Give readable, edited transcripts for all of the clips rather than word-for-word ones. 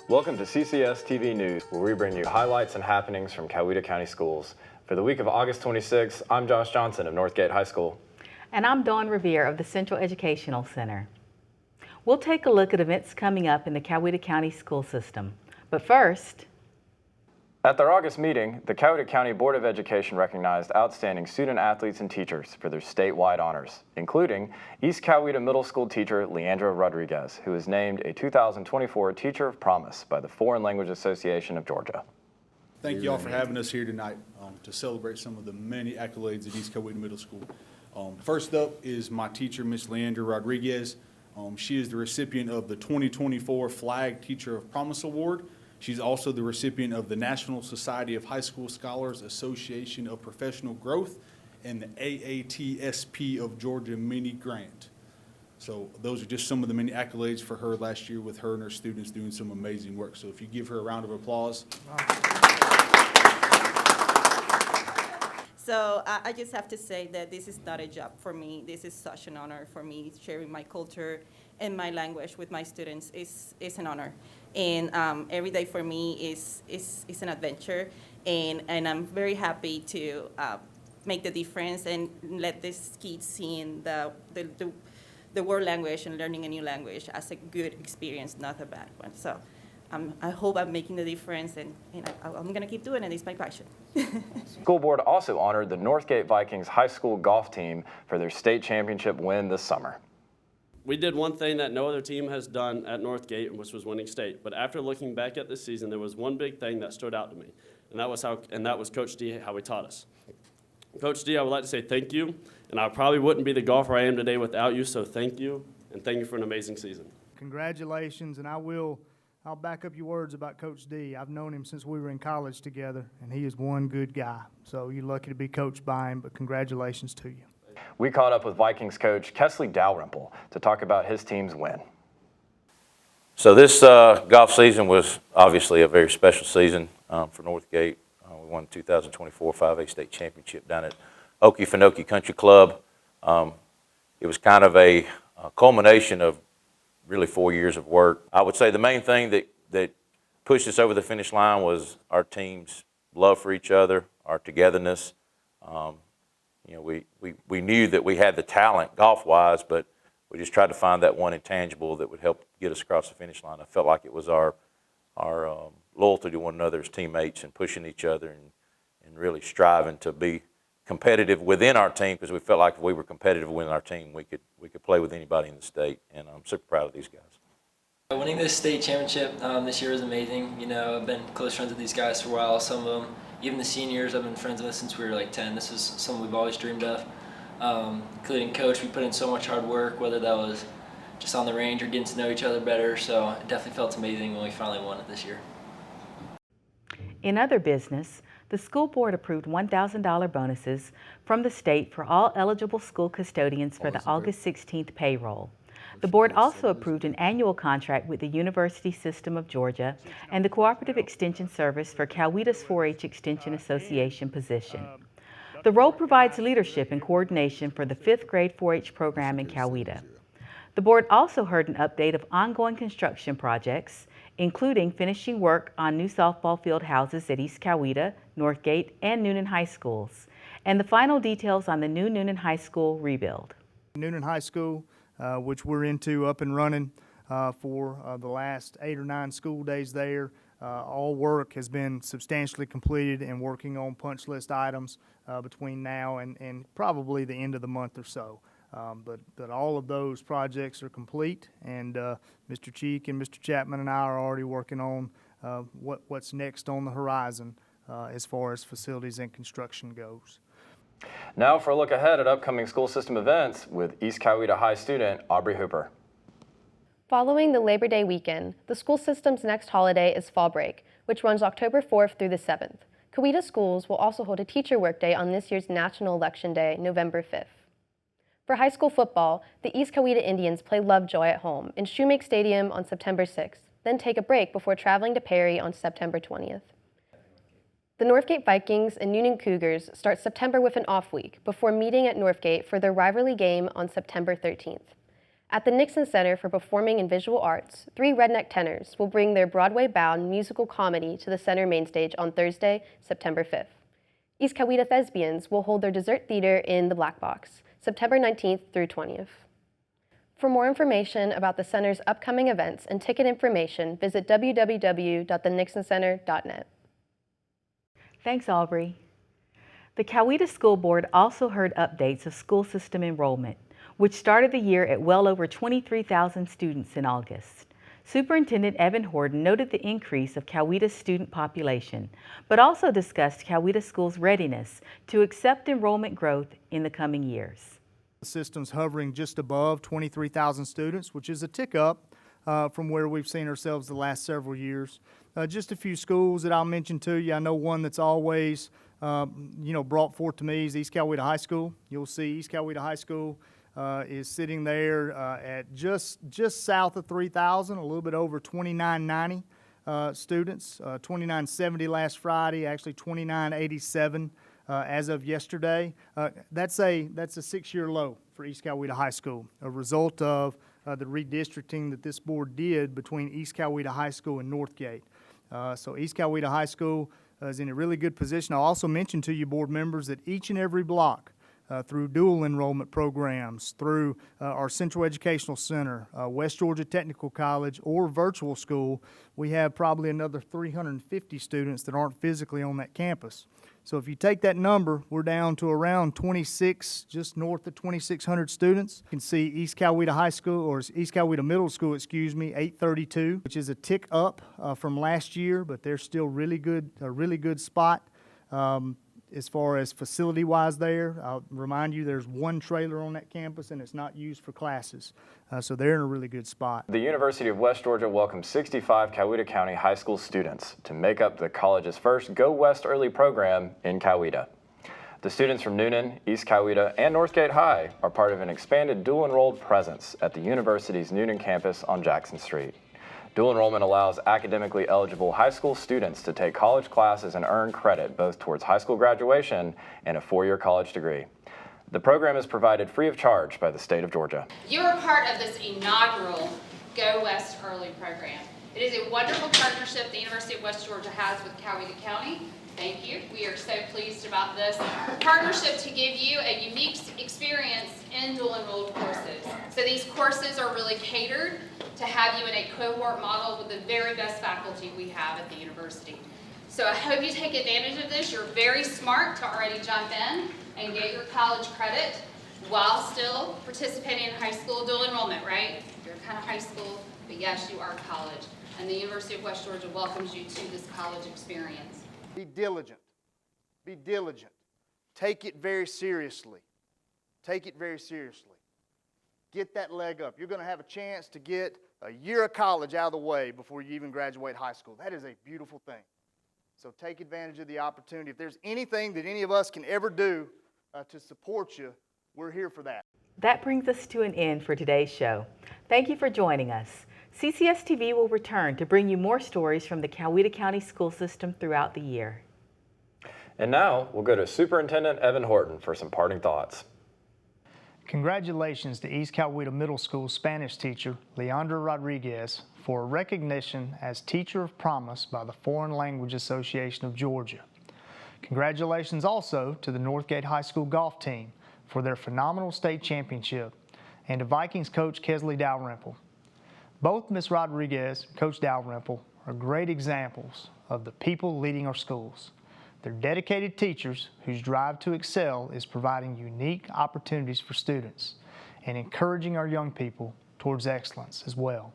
Welcome to CCS TV News, where we bring you highlights and happenings from Coweta County Schools. For the week of August 26, I'm Josh Johnson of Northgate High School. And I'm Dawn Revere of the Central Educational Center. We'll take a look at events coming up in the Coweta County school system. But first, at their August meeting, the Coweta County Board of Education recognized outstanding student athletes and teachers for their statewide honors, including East Coweta Middle School teacher Leandra Rodriguez, who was named a 2024 Teacher of Promise by the Foreign Language Association of Georgia. Thank you all for having us here tonight to celebrate some of the many accolades at East Coweta Middle School. First up is my teacher, Miss Leandra Rodriguez. She is the recipient of the 2024 Flag Teacher of Promise Award. She's also the recipient of the National Society of High School Scholars Association of Professional Growth and the AATSP of Georgia Mini Grant. So those are just some of the many accolades for her last year, with her and her students doing some amazing work. So if you give her a round of applause. So I just have to say that this is not a job for me. This is such an honor for me. Sharing my culture and my language with my students is an honor. And every day for me is an adventure. And I'm very happy to make the difference and let these kids see the world language and learning a new language as a good experience, not a bad one. So I hope I'm making the difference, and I'm going to keep doing it. It's my passion. School board also honored the Northgate Vikings high school golf team for their state championship win this summer. We did one thing that no other team has done at Northgate, which was winning state. But after looking back at this season, there was one big thing that stood out to me, and that was Coach D, how he taught us. Coach D, I would like to say thank you, and I probably wouldn't be the golfer I am today without you, so thank you, and thank you for an amazing season. Congratulations, and I'll back up your words about Coach D. I've known him since we were in college together, and he is one good guy. So you're lucky to be coached by him, but congratulations to you. We caught up with Vikings coach Kesley Dalrymple to talk about his team's win. So this golf season was obviously a very special season for Northgate. We won the 2024 5A state championship down at Okefenokee Country Club. It was kind of a culmination of really 4 years of work. I would say the main thing that pushed us over the finish line was our team's love for each other, our togetherness. You know, we knew that we had the talent golf-wise, but we just tried to find that one intangible that would help get us across the finish line. I felt like it was our loyalty to one another as teammates and pushing each other and really striving to be competitive within our team, because we felt like if we were competitive within our team, we could play with anybody in the state, and I'm super proud of these guys. Winning this state championship this year was amazing. You know, I've been close friends with these guys for a while. Some of them, even the seniors, I've been friends with since we were like 10. This is something we've always dreamed of. Including coach, we put in so much hard work, whether that was just on the range or getting to know each other better. So it definitely felt amazing when we finally won it this year. in other business, the school board approved $1,000 bonuses from the state for all eligible school custodians for the August 16th payroll. The board also approved an annual contract with the University System of Georgia and the Cooperative Extension Service for Coweta's 4-H Extension Association position. The role provides leadership and coordination for the 5th grade 4-H program in Coweta. The board also heard an update of ongoing construction projects, including finishing work on new softball field houses at East Coweta, Northgate, and Noonan High Schools, and the final details on the new Noonan High School rebuild. Noonan High School, which we're into up and running for the last 8 or 9 school days there. All work has been substantially completed and working on punch list items between now and probably the end of the month or so. But all of those projects are complete, and Mr. Cheek and Mr. Chapman and I are already working on what's next on the horizon as far as facilities and construction goes. Now for a look ahead at upcoming school system events with East Coweta High student Aubrey Hooper. Following the Labor Day weekend, the school system's next holiday is fall break, which runs October 4th through the 7th. Coweta schools will also hold a teacher workday on this year's National Election Day, November 5th. For high school football, the East Coweta Indians play Lovejoy at home in Shoemake Stadium on September 6th, then take a break before traveling to Perry on September 20th. The Northgate Vikings and Noonan Cougars start September with an off week before meeting at Northgate for their rivalry game on September 13th. At the Nixon Center for Performing and Visual Arts, 3 redneck tenors will bring their Broadway-bound musical comedy to the center main stage on Thursday, September 5th. East Coweta Thespians will hold their dessert theater in the Black Box, September 19th through 20th. For more information about the center's upcoming events and ticket information, visit www.thenixoncenter.net. Thanks, Aubrey. The Coweta School Board also heard updates of school system enrollment, which started the year at well over 23,000 students in August. Superintendent Evan Horton noted the increase of Coweta's student population, but also discussed Coweta School's readiness to accept enrollment growth in the coming years. The system's hovering just above 23,000 students, which is a tick up from where we've seen ourselves the last several years. Just a few schools that I'll mention to you. I know one that's always brought forth to me is East Coweta High School. You'll see East Coweta High School is sitting there at just south of 3,000, a little bit over 2,990 students. 2,970 last Friday, actually 2,987 as of yesterday. That's a 6-year low for East Coweta High School, a result of the redistricting that this board did between East Coweta High School and Northgate. So East Coweta High School is in a really good position. I'll also mention to you, board members, that each and every block through dual enrollment programs, through our Central Educational Center, West Georgia Technical College, or virtual school, we have probably another 350 students that aren't physically on that campus. So if you take that number, we're down to around 26, just north of 2,600 students. You can see East Coweta High School, or East Coweta Middle School, 832, which is a tick up from last year, but they're still a really good spot. As far as facility-wise there, I'll remind you there's one trailer on that campus and it's not used for classes. So they're in a really good spot. The University of West Georgia welcomes 65 Coweta County high school students to make up the college's first Go West Early program in Coweta. The students from Noonan, East Coweta, and Northgate High are part of an expanded dual-enrolled presence at the university's Noonan campus on Jackson Street. Dual enrollment allows academically eligible high school students to take college classes and earn credit both towards high school graduation and a 4-year college degree. The program is provided free of charge by the state of Georgia. You are part of this inaugural Go West Early program. It is a wonderful partnership the University of West Georgia has with Coweta County. Thank you. We are so pleased about this partnership to give you a unique experience in dual enrolled courses. So these courses are really catered to have you in a cohort model with the very best faculty we have at the university. So I hope you take advantage of this. You're very smart to already jump in and get your college credit while still participating in high school dual enrollment, right? You're kind of high school, but yes, you are college. And the University of West Georgia welcomes you to this college experience. Be diligent. Be diligent. Take it very seriously. Take it very seriously. Get that leg up. You're going to have a chance to get a year of college out of the way before you even graduate high school. That is a beautiful thing. So take advantage of the opportunity. If there's anything that any of us can ever do to support you, we're here for that. That brings us to an end for today's show. Thank you for joining us. CCS TV will return to bring you more stories from the Coweta County school system throughout the year. And now we'll go to Superintendent Evan Horton for some parting thoughts. Congratulations to East Coweta Middle School Spanish teacher Leandra Rodriguez for recognition as Teacher of Promise by the Foreign Language Association of Georgia. Congratulations also to the Northgate High School golf team for their phenomenal state championship, and to Vikings coach Kesley Dalrymple. Both Ms. Rodriguez and Coach Dalrymple are great examples of the people leading our schools. They're dedicated teachers whose drive to excel is providing unique opportunities for students and encouraging our young people towards excellence as well.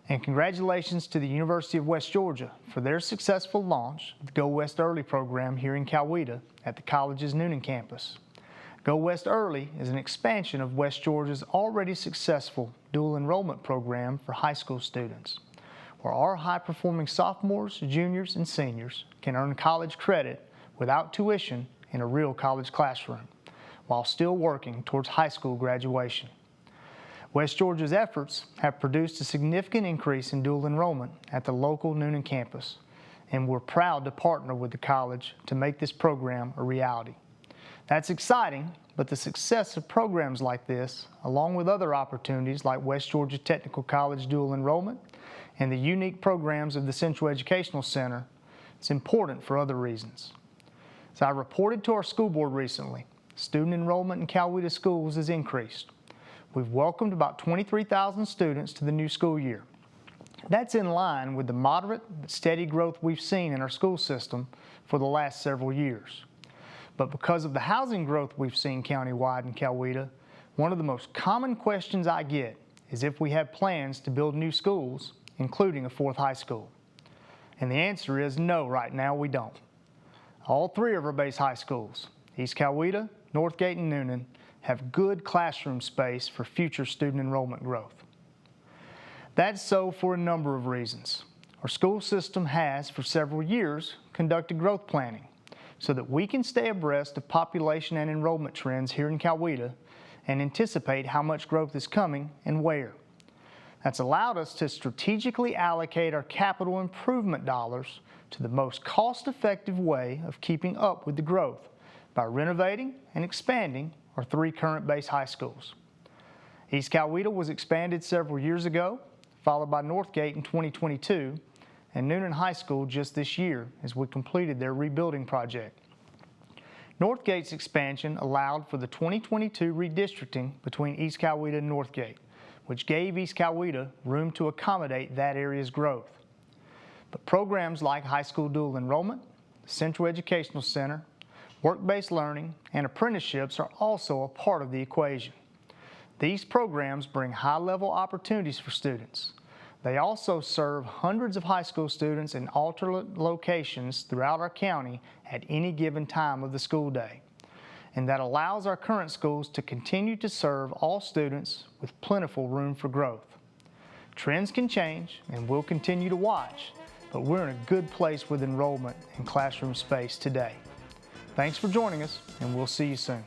And congratulations to the University of West Georgia for their successful launch of the Go West Early program here in Coweta at the college's Noonan campus. Go West Early is an expansion of West Georgia's already successful dual enrollment program for high school students, where our high-performing sophomores, juniors, and seniors can earn college credit without tuition in a real college classroom, while still working towards high school graduation. West Georgia's efforts have produced a significant increase in dual enrollment at the local Noonan campus, and we're proud to partner with the college to make this program a reality. That's exciting, but the success of programs like this, along with other opportunities like West Georgia Technical College dual enrollment and the unique programs of the Central Educational Center, it's important for other reasons. As I reported to our school board recently, student enrollment in Coweta schools has increased. We've welcomed about 23,000 students to the new school year. That's in line with the moderate but steady growth we've seen in our school system for the last several years. But because of the housing growth we've seen countywide in Coweta, one of the most common questions I get is if we have plans to build new schools, including a fourth high school. And the answer is no, right now we don't. All three of our base high schools, East Coweta, Northgate, and Noonan, have good classroom space for future student enrollment growth. That's so for a number of reasons. Our school system has, for several years, conducted growth planning so that we can stay abreast of population and enrollment trends here in Coweta and anticipate how much growth is coming and where. That's allowed us to strategically allocate our capital improvement dollars to the most cost-effective way of keeping up with the growth by renovating and expanding our three current base high schools. East Coweta was expanded several years ago, followed by Northgate in 2022, and Noonan High School just this year as we completed their rebuilding project. Northgate's expansion allowed for the 2022 redistricting between East Coweta and Northgate, which gave East Coweta room to accommodate that area's growth. But programs like high school dual enrollment, the Central Educational Center, work-based learning, and apprenticeships are also a part of the equation. These programs bring high-level opportunities for students. They also serve hundreds of high school students in alternate locations throughout our county at any given time of the school day. And that allows our current schools to continue to serve all students with plentiful room for growth. Trends can change, and we'll continue to watch, but we're in a good place with enrollment and classroom space today. Thanks for joining us, and we'll see you soon.